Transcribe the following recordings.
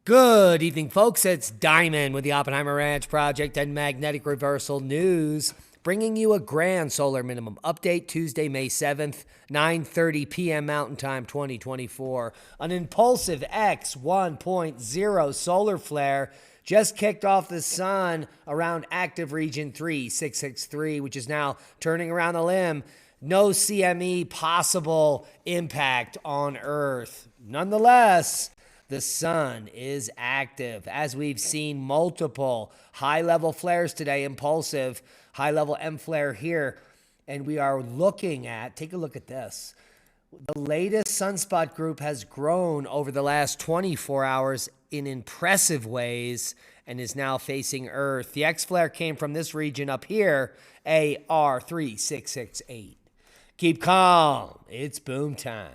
Good evening, folks. It's Diamond with the Oppenheimer Ranch Project and Magnetic Reversal News, bringing you a grand solar minimum update Tuesday, May 7th, 9:30 p.m. Mountain Time 2024. An impulsive X1.0 solar flare just kicked off the sun around active region 3663, which is now turning around the limb. No CME possible impact on Earth. Nonetheless, the sun is active, as we've seen multiple high-level flares today, impulsive, high-level M flare here. And we are looking at, take a look at this. The latest sunspot group has grown over the last 24 hours in impressive ways and is now facing Earth. The X flare came from this region up here, AR3668. Keep calm. It's boom time.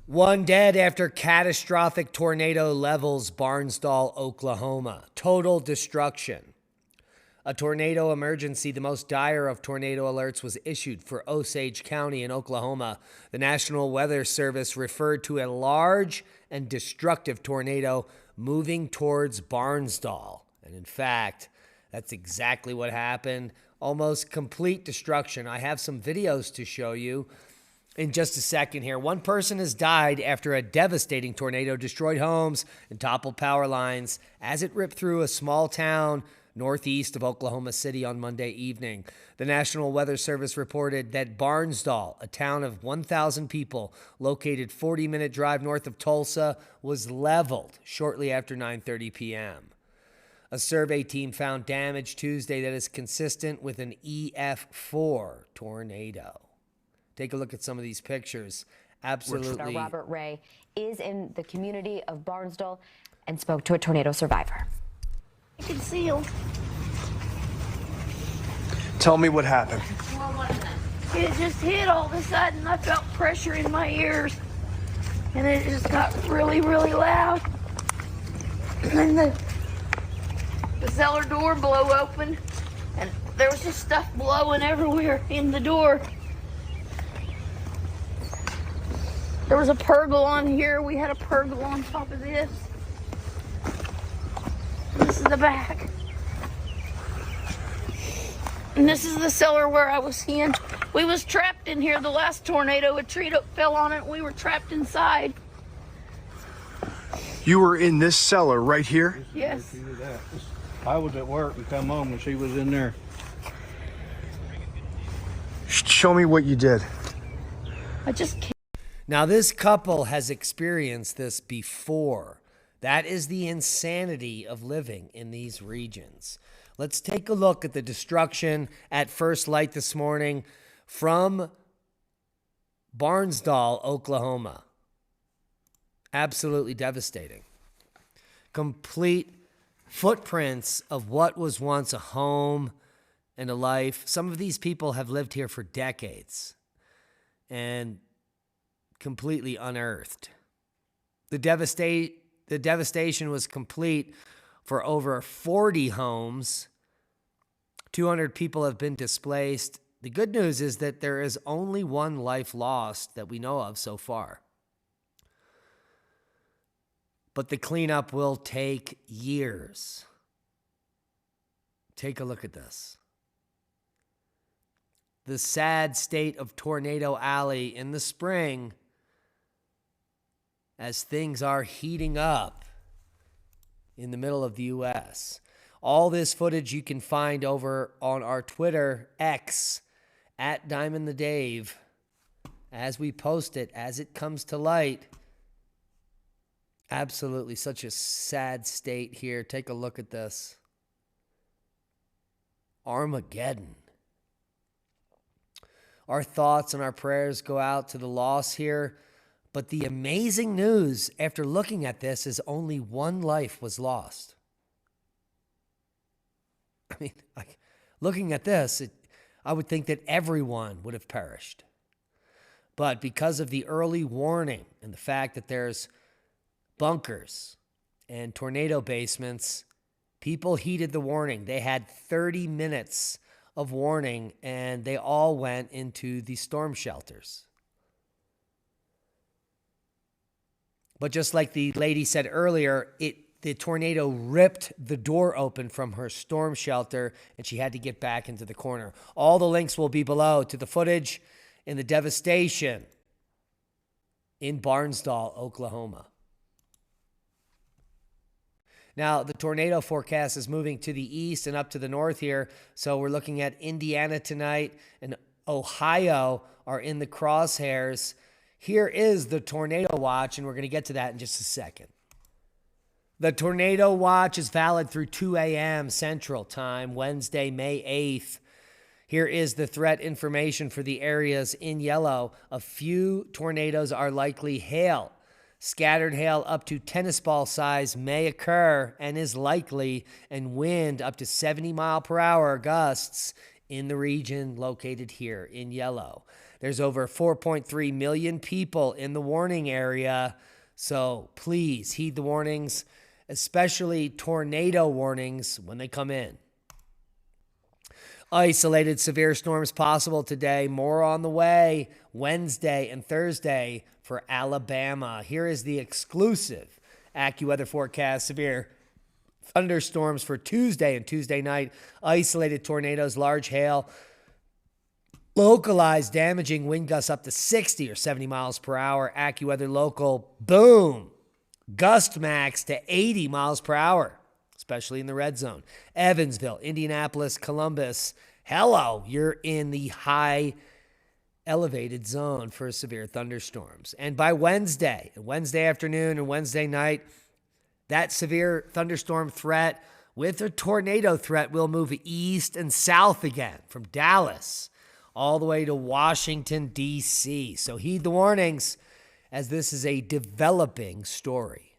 One dead after catastrophic tornado levels Barnsdall, Oklahoma. Total destruction. A tornado emergency, the most dire of tornado alerts, was issued for Osage County in Oklahoma. The National Weather Service referred to a large and destructive tornado moving towards Barnsdall. And in fact, that's exactly what happened. Almost complete destruction. I have some videos to show you in just a second here. One person has died after a devastating tornado destroyed homes and toppled power lines as it ripped through a small town northeast of Oklahoma City on Monday evening. The National Weather Service reported that Barnsdall, a town of 1,000 people located 40-minute drive north of Tulsa, was leveled shortly after 9:30 p.m. A survey team found damage Tuesday that is consistent with an EF4 tornado. Take a look at some of these pictures. Absolutely. Robert Ray is in the community of Barnsdall and spoke to a tornado survivor. I can see him. Tell me what happened. It just hit all of a sudden. I felt pressure in my ears. And it just got really, really loud. And then the cellar door blew open. And there was just stuff blowing everywhere in the door. There was a pergola on here. We had a pergola on top of this. And this is the back. And this is the cellar where I was in. We was trapped in here. The last tornado, a tree fell on it. We were trapped inside. You were in this cellar right here? Yes. I was at work and come home and she was in there. Show me what you did. I just can't. Now, this couple has experienced this before. That is the insanity of living in these regions. Let's take a look at the destruction at first light this morning from Barnsdall, Oklahoma. Absolutely devastating. Complete footprints of what was once a home and a life. Some of these people have lived here for decades and completely unearthed. The devastation was complete for over 40 homes. 200 people have been displaced. The good news is that there is only one life lost that we know of so far. But the cleanup will take years. Take a look at this. The sad state of Tornado Alley in the spring as things are heating up in the middle of the U.S. All this footage you can find over on our Twitter, X, at Diamond the Dave, as we post it, as it comes to light. Absolutely such a sad state here. Take a look at this. Armageddon. Our thoughts and our prayers go out to the loss here. But the amazing news after looking at this is only one life was lost. I mean, looking at this, I would think that everyone would have perished. But because of the early warning and the fact that there's bunkers and tornado basements, people heeded the warning. They had 30 minutes of warning, and they all went into the storm shelters. But just like the lady said earlier, the tornado ripped the door open from her storm shelter, and she had to get back into the corner. All the links will be below to the footage and the devastation in Barnsdall, Oklahoma. Now, the tornado forecast is moving to the east and up to the north here. So we're looking at Indiana tonight, and Ohio are in the crosshairs. Here is the tornado watch, and we're going to get to that in just a second. The tornado watch is valid through 2 a.m. Central Time, Wednesday, May 8th. Here is the threat information for the areas in yellow. A few tornadoes are likely. Hail. Scattered hail up to tennis ball size may occur and is likely, and wind up to 70-mile-per-hour gusts in the region located here in yellow. There's over 4.3 million people in the warning area, so please heed the warnings, especially tornado warnings when they come in. Isolated severe storms possible today. More on the way Wednesday and Thursday for Alabama. Here is the exclusive AccuWeather forecast. Severe thunderstorms for Tuesday and Tuesday night. Isolated tornadoes, large hail, localized damaging wind gusts up to 60 or 70 miles per hour. AccuWeather local, boom. Gust max to 80 miles per hour, especially in the red zone. Evansville, Indianapolis, Columbus. Hello, you're in the high elevated zone for severe thunderstorms. And by Wednesday afternoon and Wednesday night, that severe thunderstorm threat with a tornado threat will move east and south again from Dallas all the way to Washington, D.C. So heed the warnings, as this is a developing story.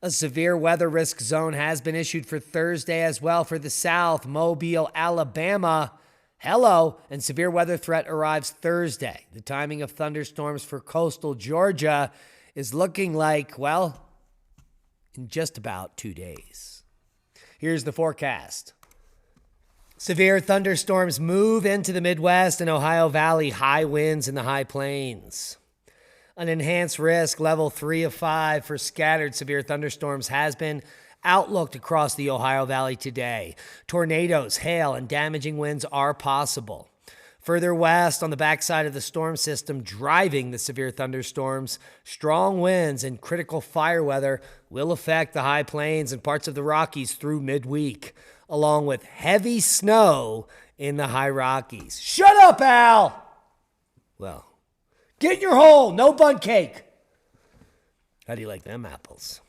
A severe weather risk zone has been issued for Thursday as well for the South, Mobile, Alabama. Hello, and severe weather threat arrives Thursday. The timing of thunderstorms for coastal Georgia is looking like, well, in just about 2 days. Here's the forecast. Severe thunderstorms move into the Midwest and Ohio Valley, high winds in the high plains. An enhanced risk, level 3 of 5 for scattered severe thunderstorms has been outlooked across the Ohio Valley today. Tornadoes, hail, and damaging winds are possible. Further west on the backside of the storm system driving the severe thunderstorms, strong winds and critical fire weather will affect the high plains and parts of the Rockies through midweek, along with heavy snow in the high Rockies. Shut up, Al! Well, get in your hole, no bun cake. How do you like them apples?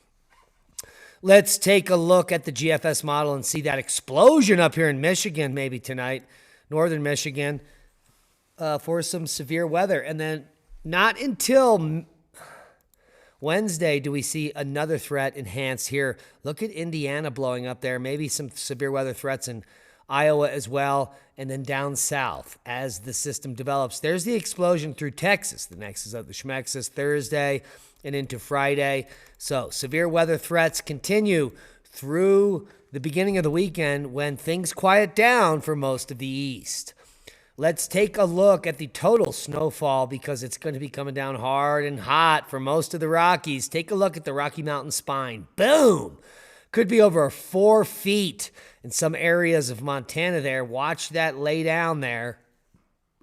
Let's take a look at the GFS model and see that explosion up here in Michigan maybe tonight, northern Michigan, for some severe weather. And then not until Wednesday do we see another threat enhanced here. Look at Indiana blowing up there, maybe some severe weather threats in Iowa as well, and then down south as the system develops. There's the explosion through Texas, the nexus of the Schmexis, Thursday and into Friday. So severe weather threats continue through the beginning of the weekend when things quiet down for most of the east. Let's take a look at the total snowfall because it's going to be coming down hard and hot for most of the Rockies. Take a look at the Rocky Mountain spine. Boom! Could be over 4 feet in some areas of Montana there. Watch that lay down there.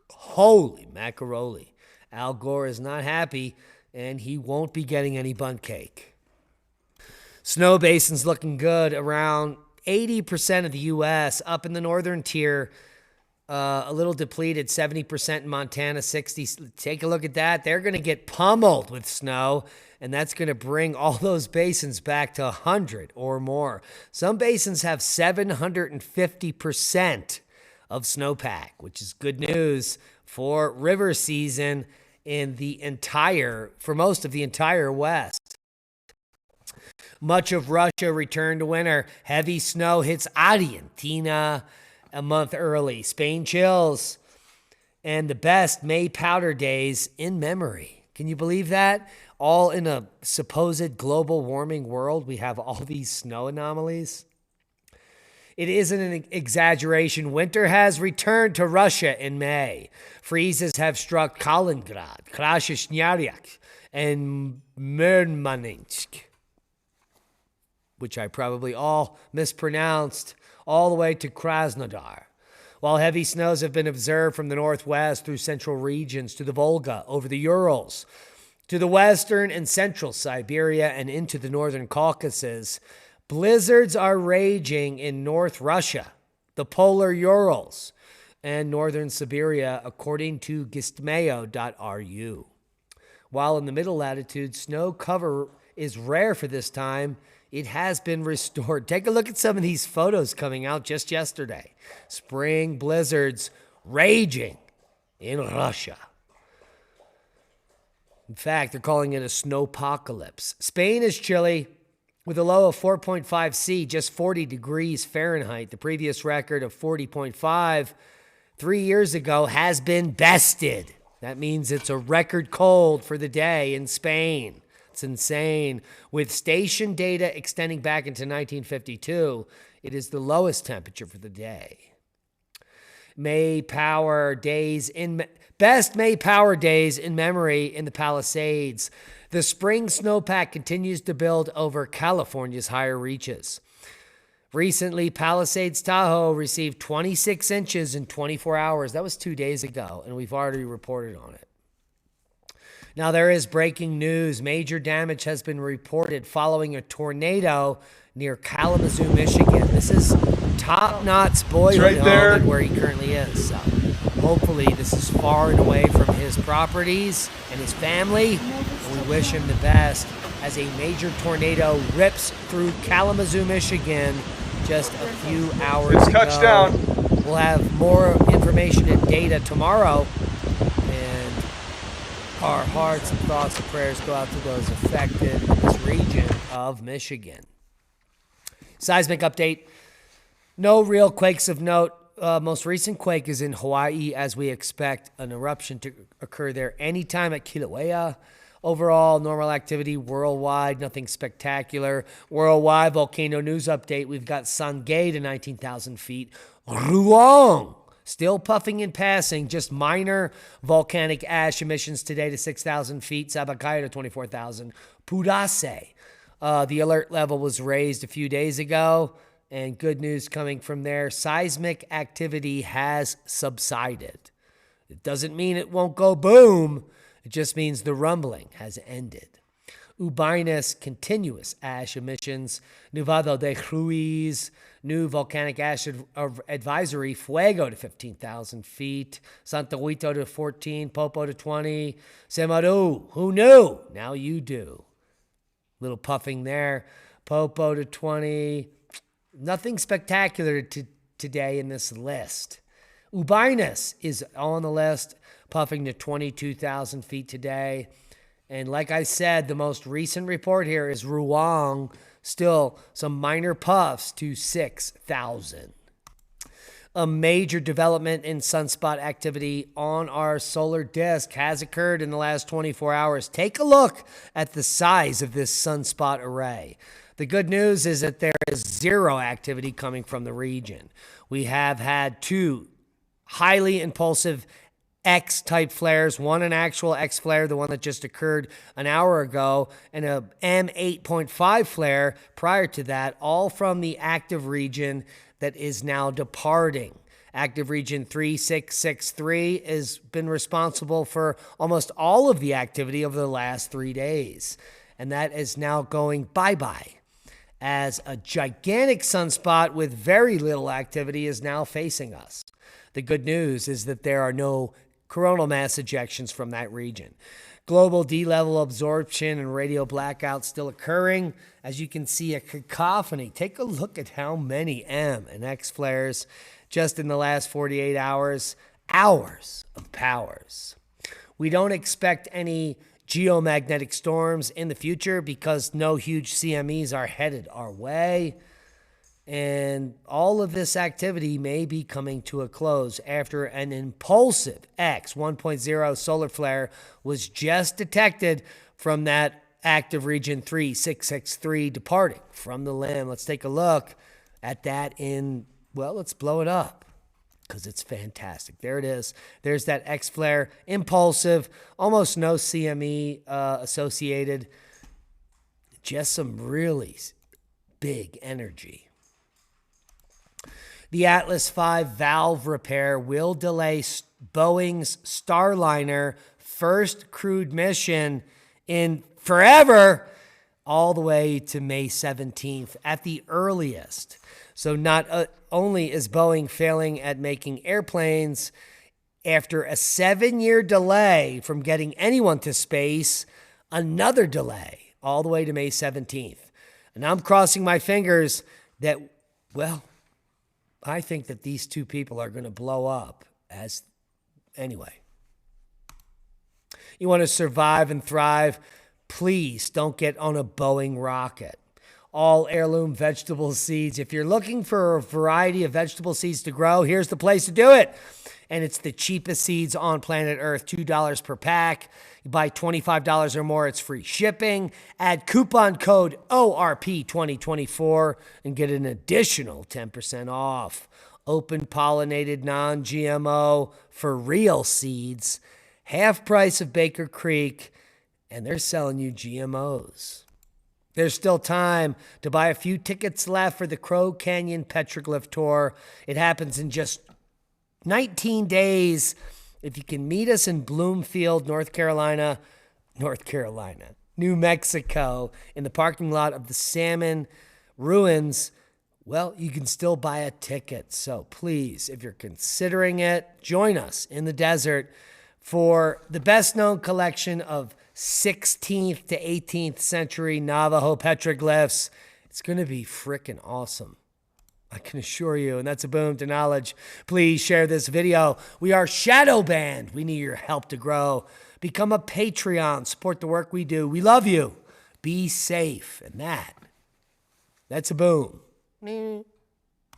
Holy macaroni. Al Gore is not happy, and he won't be getting any bundt cake. Snow basin's looking good. Around 80% of the U.S. up in the northern tier. A little depleted, 70% in Montana, 60%. Take a look at that. They're going to get pummeled with snow, and that's going to bring all those basins back to 100 or more. Some basins have 750% of snowpack, which is good news for river season for most of the entire West. Much of Russia returned to winter. Heavy snow hits Argentina a month early. Spain chills. And the best May powder days in memory. Can you believe that? All in a supposed global warming world, we have all these snow anomalies. It isn't an exaggeration. Winter has returned to Russia in May. Freezes have struck Kaliningrad, Krasnoyarsk, and Murmansk, which I probably all mispronounced, all the way to Krasnodar. While heavy snows have been observed from the northwest through central regions to the Volga, over the Urals, to the western and central Siberia, and into the northern Caucasus, blizzards are raging in North Russia, the polar Urals, and northern Siberia, according to gistmayo.ru. While in the middle latitude, snow cover is rare for this time, it has been restored. Take a look at some of these photos coming out just yesterday. Spring blizzards raging in Russia. In fact, they're calling it a snowpocalypse. Spain is chilly with a low of 4.5 C, just 40 degrees Fahrenheit. The previous record of 40.5 3 years ago has been bested. That means it's a record cold for the day in Spain. It's insane. With station data extending back into 1952, it is the lowest temperature for the day. Best May power days in memory in the Palisades. The spring snowpack continues to build over California's higher reaches. Recently, Palisades Tahoe received 26 inches in 24 hours. That was 2 days ago, and we've already reported on it. Now, there is breaking news. Major damage has been reported following a tornado near Kalamazoo, Michigan. This is Top Knot's boy right there, where he currently is. So hopefully this is far and away from his properties and his family. And we wish him the best as a major tornado rips through Kalamazoo, Michigan just a few hours ago. Touchdown. We'll have more information and data tomorrow. And our hearts and thoughts and prayers go out to those affected in this region of Michigan. Seismic update. No real quakes of note. Most recent quake is in Hawaii, as we expect an eruption to occur there anytime at Kilauea. Overall, normal activity worldwide, nothing spectacular. Worldwide volcano news update. We've got Sangay to 19,000 feet. Ruang, still puffing and passing, just minor volcanic ash emissions today to 6,000 feet. Sabakaya to 24,000. Pudase, the alert level was raised a few days ago. And good news coming from there. Seismic activity has subsided. It doesn't mean it won't go boom. It just means the rumbling has ended. Ubainas, continuous ash emissions. Nevado de Ruiz, new volcanic ash advisory. Fuego to 15,000 feet. Santa Rita to 14. Popo to 20. Semaru, who knew? Now you do. Little puffing there. Popo to 20. Nothing spectacular today in this list. Ubainas is on the list, puffing to 22,000 feet today. And like I said, the most recent report here is Ruang, still some minor puffs to 6,000. A major development in sunspot activity on our solar disk has occurred in the last 24 hours. Take a look at the size of this sunspot array. The good news is that there is zero activity coming from the region. We have had two highly impulsive X-type flares, one an actual X flare, the one that just occurred an hour ago, and a M8.5 flare prior to that, all from the active region that is now departing. Active region 3663 has been responsible for almost all of the activity over the last 3 days, and that is now going bye-bye, as a gigantic sunspot with very little activity is now facing us. The good news is that there are no coronal mass ejections from that region. Global D-level absorption and radio blackouts still occurring. As you can see, a cacophony. Take a look at how many M and X flares just in the last 48 hours. Hours of powers. We don't expect any geomagnetic storms in the future because no huge CMEs are headed our way. And all of this activity may be coming to a close after an impulsive X1.0 solar flare was just detected from that active region 3663 departing from the limb. Let's take a look at that let's blow it up. because it's fantastic. There it is. There's that X-Flare. Impulsive. Almost no CME associated. Just some really big energy. The Atlas V valve repair will delay Boeing's Starliner first crewed mission in forever, all the way to May 17th at the earliest. So not only is Boeing failing at making airplanes after a 7-year delay from getting anyone to space, another delay all the way to May 17th. And I'm crossing my fingers that, well, I think that these two people are going to blow up anyway. You want to survive and thrive? Please don't get on a Boeing rocket. All heirloom vegetable seeds. If you're looking for a variety of vegetable seeds to grow, here's the place to do it. And it's the cheapest seeds on planet Earth, $2 per pack. You buy $25 or more, it's free shipping. Add coupon code ORP2024 and get an additional 10% off. Open pollinated, non-GMO for real seeds. Half price of Baker Creek. And they're selling you GMOs. There's still time to buy a few tickets left for the Crow Canyon Petroglyph Tour. It happens in just 19 days. If you can meet us in Bloomfield, New Mexico, in the parking lot of the Salmon Ruins, well, you can still buy a ticket. So please, if you're considering it, join us in the desert for the best-known collection of 16th to 18th century Navajo petroglyphs. It's going to be freaking awesome. I can assure you, and that's a boom to knowledge. Please share this video. We are shadow banned. We need your help to grow. Become a Patreon. Support the work we do. We love you. Be safe. And that's a boom.